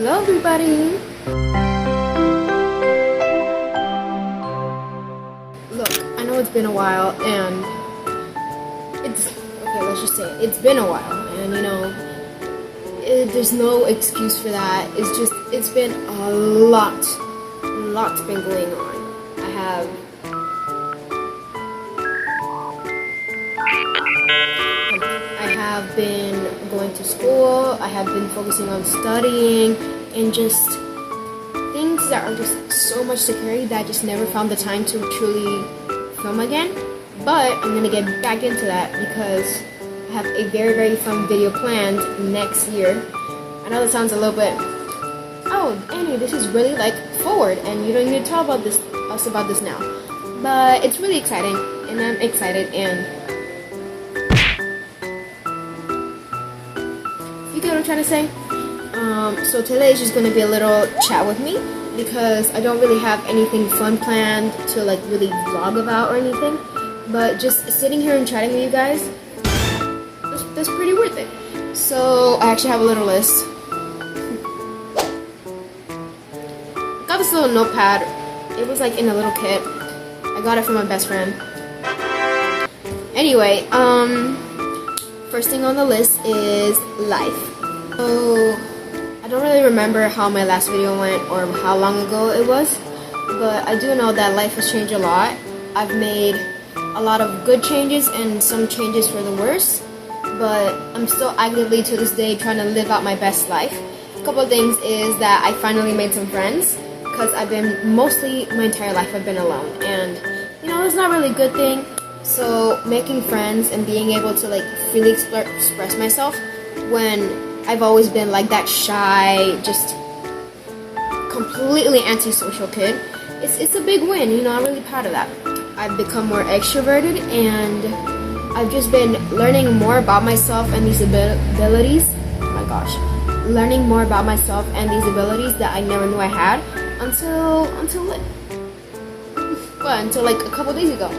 Hello everybody! Look, I know it's been a while and let's just say it's been a while, and there's no excuse for that. It's been a lot's been going on. I have been going to school, I have been focusing on studying, and just things that are just so much to carry that I just never found the time to truly film again. But I'm gonna get back into that because I have a very fun video planned next year. I know that sounds a little bit, oh Annie, this is really like forward and you don't need to tell us about this now. But it's really exciting and I'm excited, and you get what I'm trying to say? So today is just gonna be a little chat with me because I don't really have anything fun planned to like really vlog about or anything. But just sitting here and chatting with you guys, that's pretty worth it. So I actually have a little list. Got this little notepad. It was like in a little kit. I got it from my best friend. Anyway, first thing on the list is life. So I don't really remember how my last video went or how long ago it was, but I do know that life has changed a lot. I've made a lot of good changes and some changes for the worse, but I'm still actively to this day trying to live out my best life. A couple of things is that I finally made some friends, because I've been mostly my entire life I've been alone, and it's not really a good thing. So making friends and being able to like freely express myself when I've always been like that shy, just completely antisocial kid, it's a big win. I'm really proud of that. I've become more extroverted, and I've just been learning more about myself and these abilities. Oh my gosh, learning more about myself and these abilities that I never knew I had until like a couple days ago.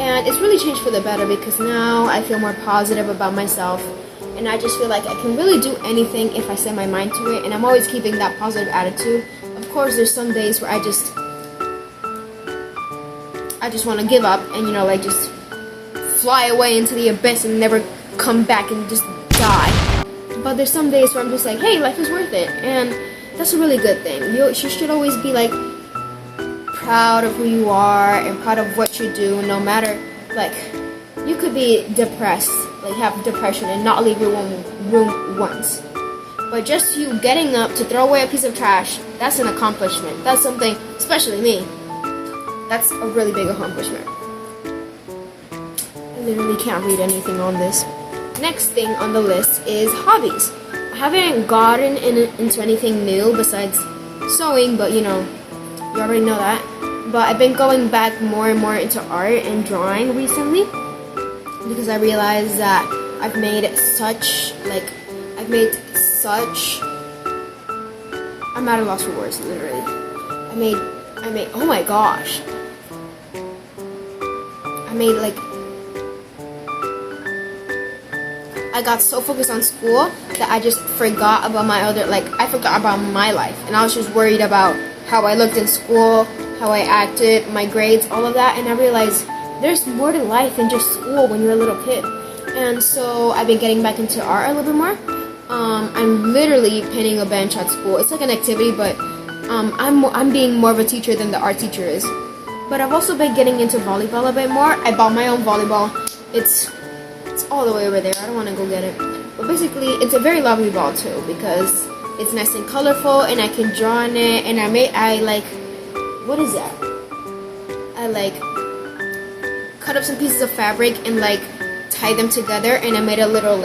And it's really changed for the better because now I feel more positive about myself, and I just feel like I can really do anything if I set my mind to it, and I'm always keeping that positive attitude. Of course, there's some days where I just want to give up and like just fly away into the abyss and never come back and just die. But there's some days where I'm just like, hey, life is worth it, and that's a really good thing. You should always be like proud of who you are and proud of what you do, no matter, like, you could be depressed, like have depression and not leave your room once, but just you getting up to throw away a piece of trash, that's an accomplishment. That's something, especially me, that's a really big accomplishment. I literally can't read anything on this. Next thing on the list is hobbies. I haven't gotten into anything new besides sewing, but you already know that. But I've been going back more and more into art and drawing recently because I realized that I'm at a loss for words, literally. Oh my gosh. I got so focused on school that I just forgot about I forgot about my life, and I was just worried about how I looked in school, how I acted, my grades, all of that, and I realized there's more to life than just school when you're a little kid. And so I've been getting back into art a little bit more. I'm literally painting a bench at school. It's like an activity, but I'm being more of a teacher than the art teacher is. But I've also been getting into volleyball a bit more. I bought my own volleyball. It's all the way over there. I don't want to go get it. But basically, it's a very lovely ball too because it's nice and colorful, and I can draw on it. And what is that? I cut up some pieces of fabric and tie them together, and I made a little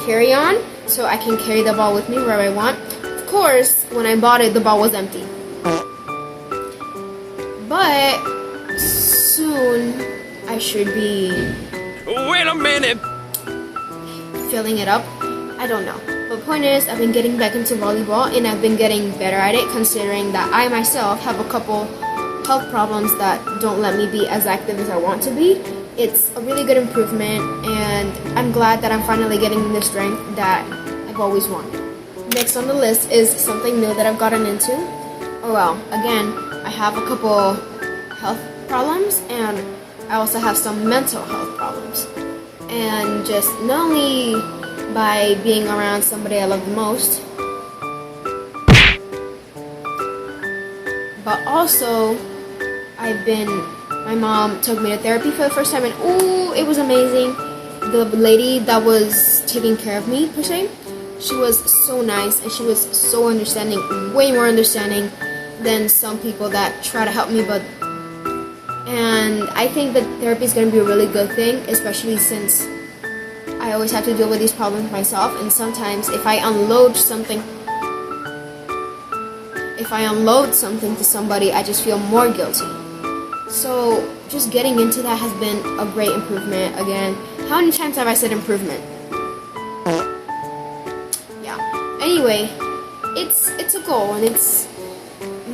carry-on so I can carry the ball with me wherever I want. Of course, when I bought it, the ball was empty. But soon I should be wait a minute filling it up. I don't know. But point is, I've been getting back into volleyball, and I've been getting better at it considering that I myself have a couple health problems that don't let me be as active as I want to be. It's a really good improvement, and I'm glad that I'm finally getting the strength that I've always wanted. Next on the list is something new that I've gotten into. Oh well, again, I have a couple health problems and I also have some mental health problems. And just not only by being around somebody I love the most, but also my mom took me to therapy for the first time and ooh, it was amazing. The lady that was taking care of me, per se, she was so nice and she was so understanding, way more understanding than some people that try to help me. And I think that therapy is going to be a really good thing, especially since I always have to deal with these problems myself, and sometimes if I unload something to somebody, I just feel more guilty. So just getting into that has been a great improvement. Again, how many times have I said improvement? Yeah. Anyway, it's a goal, and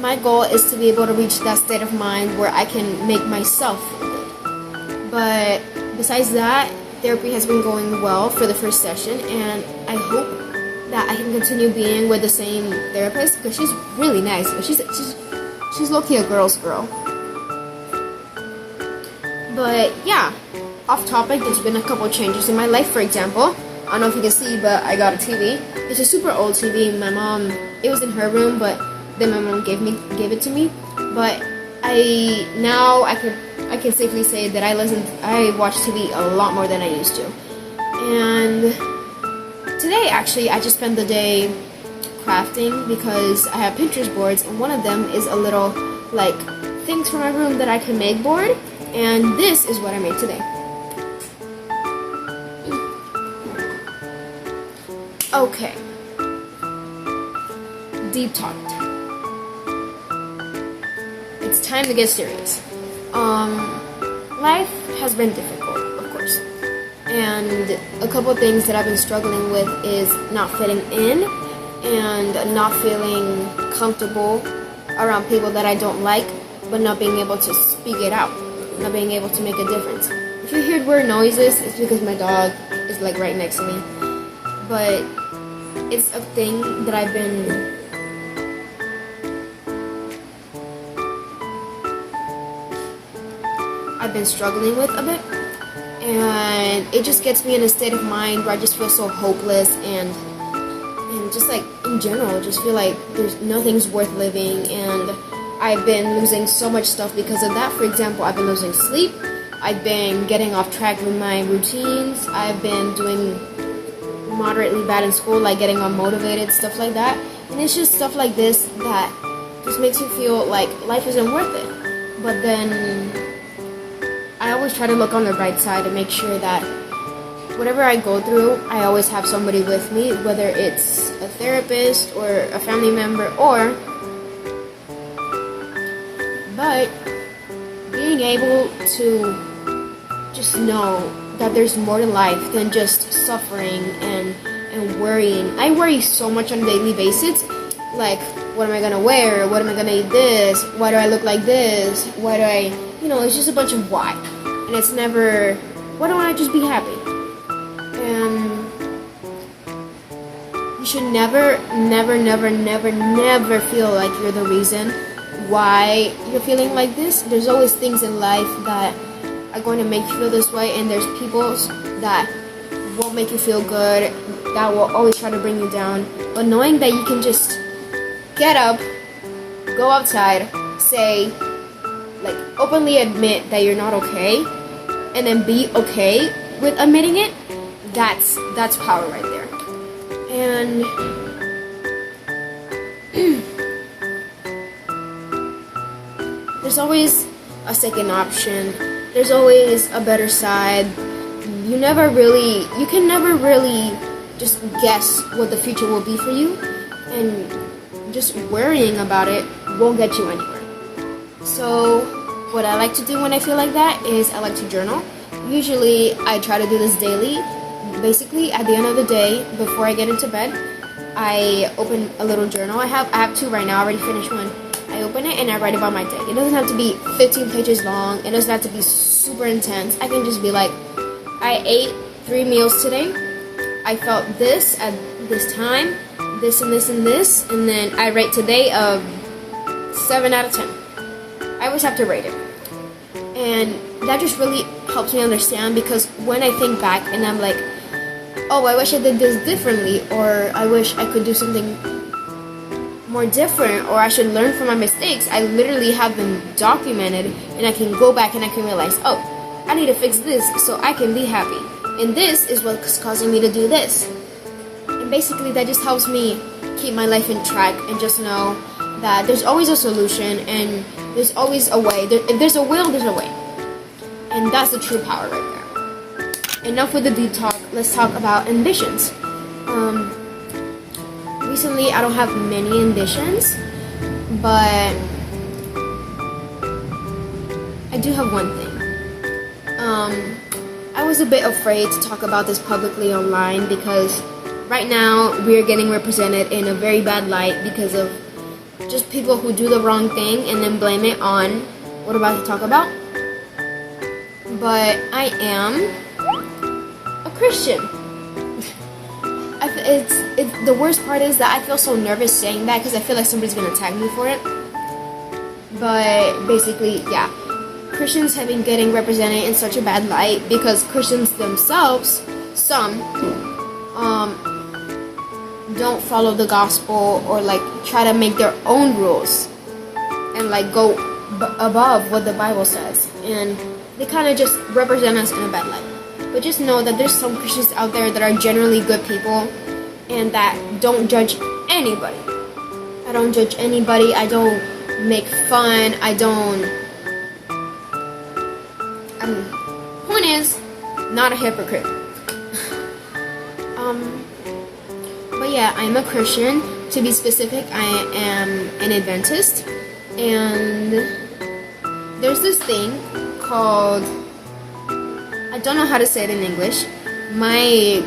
my goal is to be able to reach that state of mind where I can make myself feel good. But besides that, therapy has been going well for the first session, and I hope that I can continue being with the same therapist because she's really nice. She's low-key a girl's girl. But yeah, off topic, there's been a couple changes in my life. For example, I don't know if you can see, but I got a TV. It's a super old TV. My mom, it was in her room, but then my mom gave it to me. But I can safely say that I watch TV a lot more than I used to. And today, actually, I just spent the day crafting because I have Pinterest boards, and one of them is a little like things for my room that I can make board. And this is what I made today. Okay. Deep talk. It's time to get serious. Life has been difficult, of course. And a couple things that I've been struggling with is not fitting in and not feeling comfortable around people that I don't like, but not being able to speak it out. Not being able to make a difference. If you hear weird noises, it's because my dog is like right next to me. But it's a thing that I've been struggling with a bit, and it just gets me in a state of mind where I just feel so hopeless and just like in general, just feel like nothing's worth living, and I've been losing so much stuff because of that. For example, I've been losing sleep, I've been getting off track with my routines, I've been doing moderately bad in school, like getting unmotivated, stuff like that. And it's just stuff like this that just makes you feel like life isn't worth it. But then I always try to look on the bright side and make sure that whatever I go through, I always have somebody with me, whether it's a therapist or a family member but being able to just know that there's more to life than just suffering and worrying. I worry so much on a daily basis, like what am I gonna wear, what am I gonna eat this, why do I look like this, why do I, it's just a bunch of why, and it's never, why don't I just be happy? And you should never feel like you're the reason why you're feeling like this. There's always things in life that are going to make you feel this way, and there's people that won't make you feel good, that will always try to bring you down. But knowing that you can just get up, go outside, say, like, openly admit that you're not okay, and then be okay with admitting it, that's power right there. And there's always a second option. There's always a better side. You can never really just guess what the future will be for you, and just worrying about it won't get you anywhere. So what I like to do when I feel like that is I like to journal. Usually I try to do this daily. Basically at the end of the day, before I get into bed, I open a little journal. I have two right now. I already finished one. I open it and I write about my day. It doesn't have to be 15 pages long. It doesn't have to be super intense. I can just be like, I ate 3 meals today. I felt this at this time. this and this and this, and then I rate today a 7 out of 10. I always have to rate it. And that just really helps me understand, because when I think back and I'm like, oh, I wish I did this differently, or I wish I could do something more different, or I should learn from my mistakes, I literally have them documented, and I can go back and I can realize, oh, I need to fix this so I can be happy. And this is what's causing me to do this. And basically that just helps me keep my life in track and just know that there's always a solution and there's always a way. If there's a will, there's a way. And that's the true power right there. Enough with the deep talk. Let's talk about ambitions. Recently, I don't have many ambitions, but I do have one thing. I was a bit afraid to talk about this publicly online because right now we are getting represented in a very bad light because of just people who do the wrong thing and then blame it on what I'm about to talk about. But I am a Christian. The worst part is that I feel so nervous saying that because I feel like somebody's gonna tag me for it. But basically, yeah, Christians have been getting represented in such a bad light because Christians themselves, some, don't follow the gospel or like try to make their own rules and like go above what the Bible says, and they kind of just represent us in a bad light. But just know that there's some Christians out there that are generally good people and that don't judge anybody. I don't judge anybody. I don't make fun. Point is, not a hypocrite. But yeah, I'm a Christian. To be specific, I am an Adventist. And there's this thing called, I don't know how to say it in English. My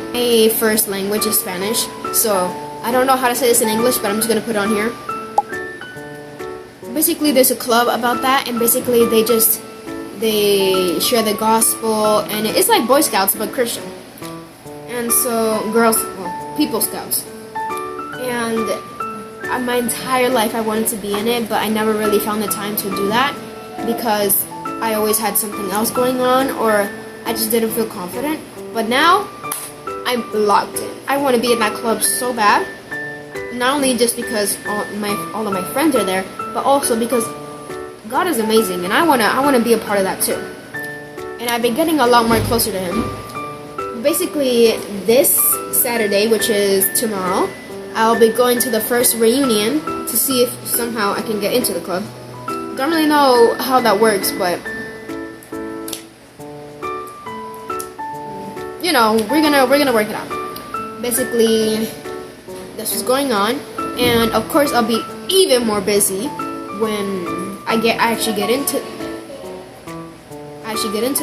first language is Spanish, so I don't know how to say this in English, but I'm just gonna put it on here. Basically, there's a club about that, and basically they share the gospel, and it's like Boy Scouts but Christian. And so People Scouts. And my entire life I wanted to be in it, but I never really found the time to do that because I always had something else going on, or I just didn't feel confident. But now, I'm locked in. I want to be in that club so bad. Not only just because all of my friends are there, but also because God is amazing, and I wanna be a part of that too. And I've been getting a lot more closer to Him. Basically, this Saturday, which is tomorrow, I'll be going to the first reunion to see if somehow I can get into the club. Don't really know how that works, but you know, we're gonna work it out. Basically, this is going on, and of course, I'll be even more busy when I actually get into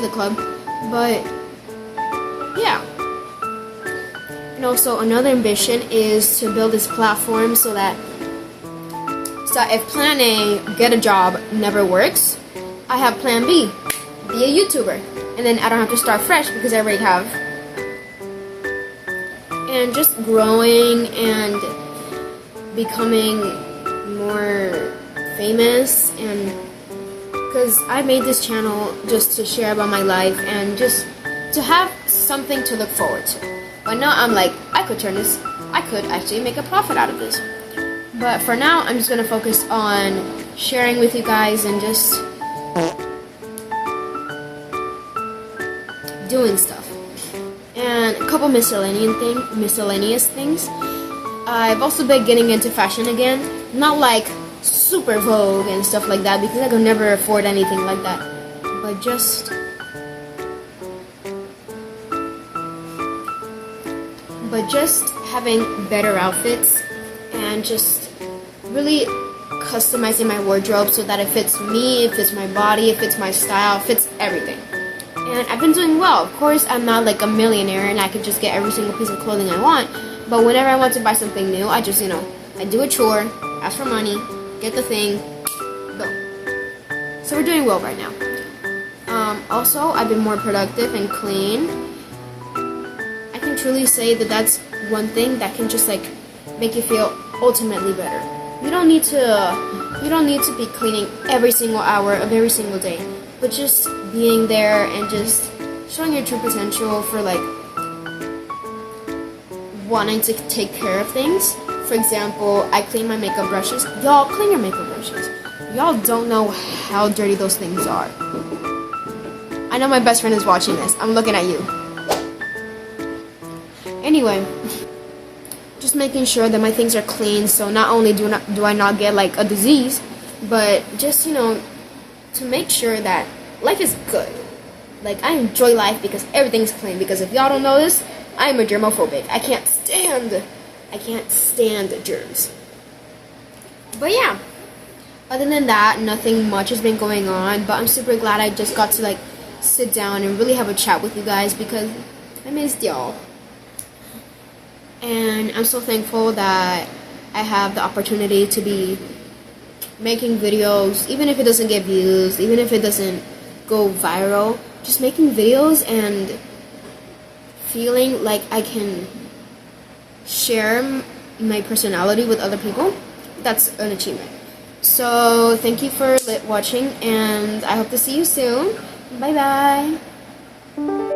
the club. But yeah. And also another ambition is to build this platform so that if plan A, get a job, never works, I have plan B, be a YouTuber, and then I don't have to start fresh because I already have. And just growing and becoming more famous, and because I made this channel just to share about my life and just to have something to look forward to. But now I'm like, I could actually make a profit out of this. But for now, I'm just gonna focus on sharing with you guys and just doing stuff. And a couple miscellaneous things. I've also been getting into fashion again. Not like super Vogue and stuff like that, because I could never afford anything like that. But just having better outfits and just really customizing my wardrobe so that it fits me, it fits my body, it fits my style, it fits everything. And I've been doing well. Of course, I'm not like a millionaire and I could just get every single piece of clothing I want. But whenever I want to buy something new, I just, I do a chore, ask for money, get the thing, boom. So we're doing well right now. Also, I've been more productive and clean. I can truly say that that's one thing that can just like make you feel ultimately better. You don't need to be cleaning every single hour of every single day, but just being there and just showing your true potential for like wanting to take care of things. For example, I clean my makeup brushes. Y'all clean your makeup brushes. Y'all don't know how dirty those things are. I know my best friend is watching this. I'm looking at you. Anyway, just making sure that my things are clean, so not only do I not get like a disease, but just, you know, to make sure that life is good. Like, I enjoy life because everything's clean. Because if y'all don't know this, I'm a germophobic. I can't stand germs. But yeah, other than that, nothing much has been going on. But I'm super glad I just got to like sit down and really have a chat with you guys because I missed y'all. And I'm so thankful that I have the opportunity to be making videos, even if it doesn't get views, even if it doesn't go viral, just making videos and feeling like I can share my personality with other people. That's an achievement. So thank you for watching, and I hope to see you soon. Bye bye.